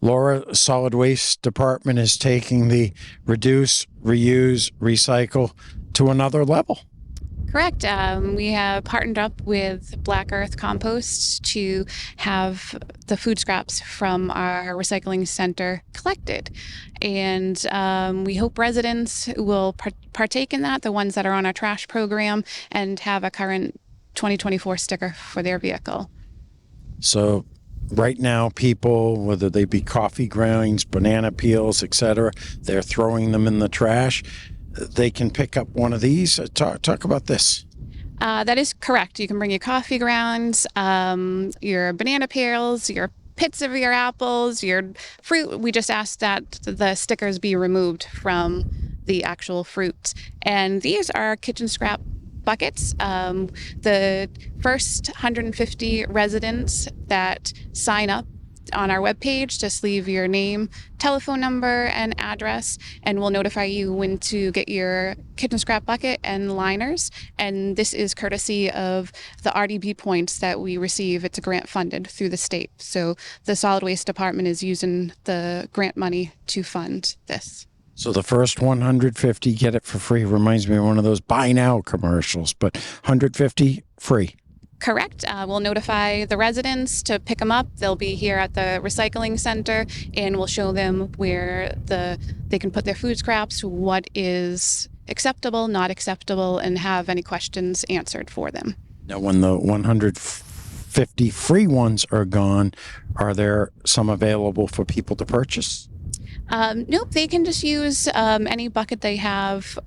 Laura, Solid Waste Department is taking the reduce, reuse, recycle to another level. Correct. We have partnered up with Black Earth Compost to have the food scraps from our recycling center collected. And we hope residents will partake in that, the ones that are on our trash program, and have a current 2024 sticker for their vehicle. So right now, people, whether they be coffee grounds, banana peels, etc., they're throwing them in the trash. They can pick up one of these. Talk about this. That is correct. You can bring your coffee grounds, your banana peels, your pits of your apples, your fruit. We just ask that the stickers be removed from the actual fruit. And these are kitchen scrap buckets. The first 150 residents that sign up on our webpage, just leave your name, telephone number, and address, and we'll notify you when to get your kitchen scrap bucket and liners. And this is courtesy of the RDB points that we receive. It's grant funded through the state. So the Solid Waste Department is using the grant money to fund this. So the first 150 get it for free. Reminds me of one of those buy now commercials, but 150 free. Correct. We'll notify the residents to pick them up. They'll be here at the recycling center, and we'll show them where they can put their food scraps, what is acceptable, not acceptable, and have any questions answered for them. Now, when the 150 free ones are gone, are there some available for people to purchase? Nope. They can just use any bucket they have.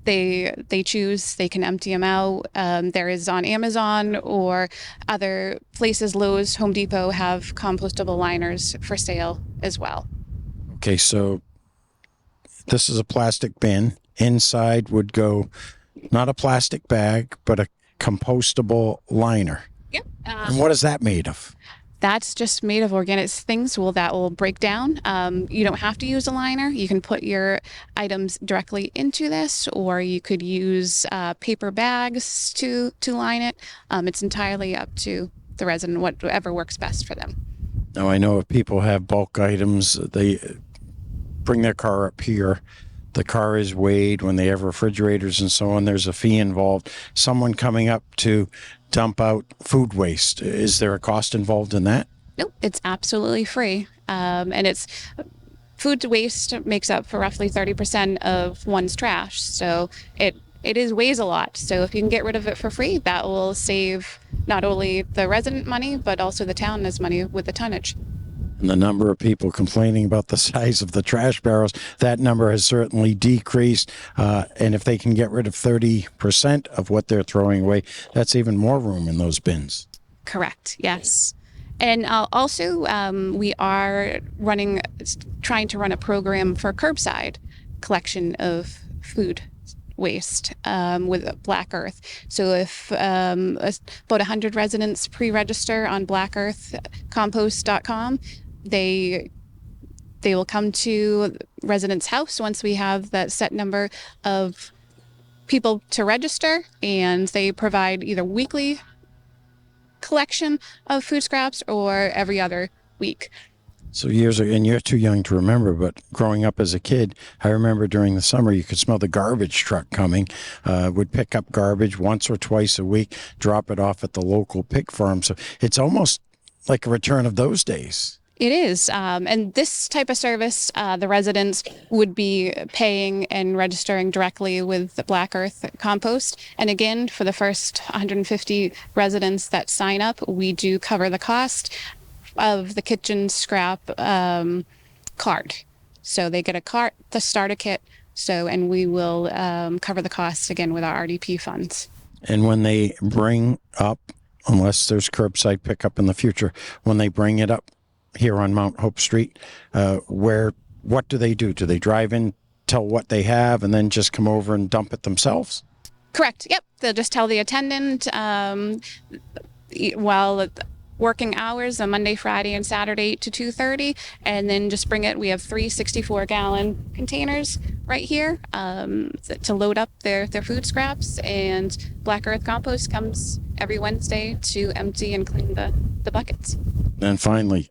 They choose, they can empty them out. There is on Amazon or other places, Lowe's, Home Depot, have compostable liners for sale as well. Okay, so this is a plastic bin. Inside would go not a plastic bag, but a compostable liner. Yep. And what is that made of? That's just made of organic things that will break down. You don't have to use a liner. You can put your items directly into this, or you could use paper bags to line it. It's entirely up to the resident, whatever works best for them. Now, I know if people have bulk items, they bring their car up here. The car is weighed. When they have refrigerators and so on, there's a fee involved. Someone coming up to dump out food waste, is there a cost involved in that? Nope, it's absolutely free. And it's food waste makes up for roughly 30% of one's trash. So it weighs a lot. So if you can get rid of it for free, that will save not only the resident money, but also the town as money with the tonnage. And the number of people complaining about the size of the trash barrels, that number has certainly decreased. And if they can get rid of 30% of what they're throwing away, that's even more room in those bins. Correct. Yes. And also, we are trying to run a program for curbside collection of food waste with Black Earth. So if about 100 residents pre-register on blackearthcompost.com, they will come to residents' house once we have that set number of people to register, and they provide either weekly collection of food scraps or every other week. So years ago, and you're too young to remember, but growing up as a kid, I remember during the summer you could smell the garbage truck coming, would pick up garbage once or twice a week, drop it off at the local pig farm. So it's almost like a return of those days. It is. And this type of service, the residents would be paying and registering directly with the Black Earth Compost. And again, for the first 150 residents that sign up, we do cover the cost of the kitchen scrap cart. So they get a cart, the starter kit, and we will cover the cost again with our RDP funds. And when they bring up, unless there's curbside pickup in the future, when they bring it up here on Mount Hope Street, what do they do? Do they drive in, tell what they have, and then just come over and dump it themselves? Correct. Yep. They'll just tell the attendant while working hours on Monday, Friday, and Saturday 8 to 2:30, and then just bring it. We have 3 64-gallon containers right here to load up their food scraps, and Black Earth Compost comes every Wednesday to empty and clean the buckets. And finally,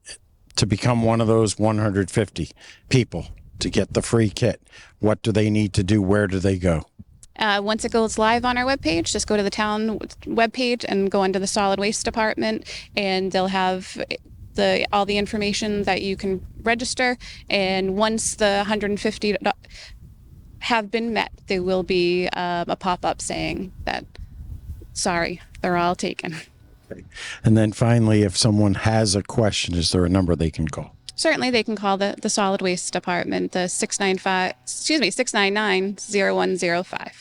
to become one of those 150 people to get the free kit, what do they need to do? Where do they go? Once it goes live on our webpage, just go to the town webpage and go into the solid waste department, and they'll have all the information that you can register. And once the 150 have been met, there will be a pop-up saying that, sorry, they're all taken. And then finally, if someone has a question, is there a number they can call? Certainly, they can call the solid waste department, the 699-0105.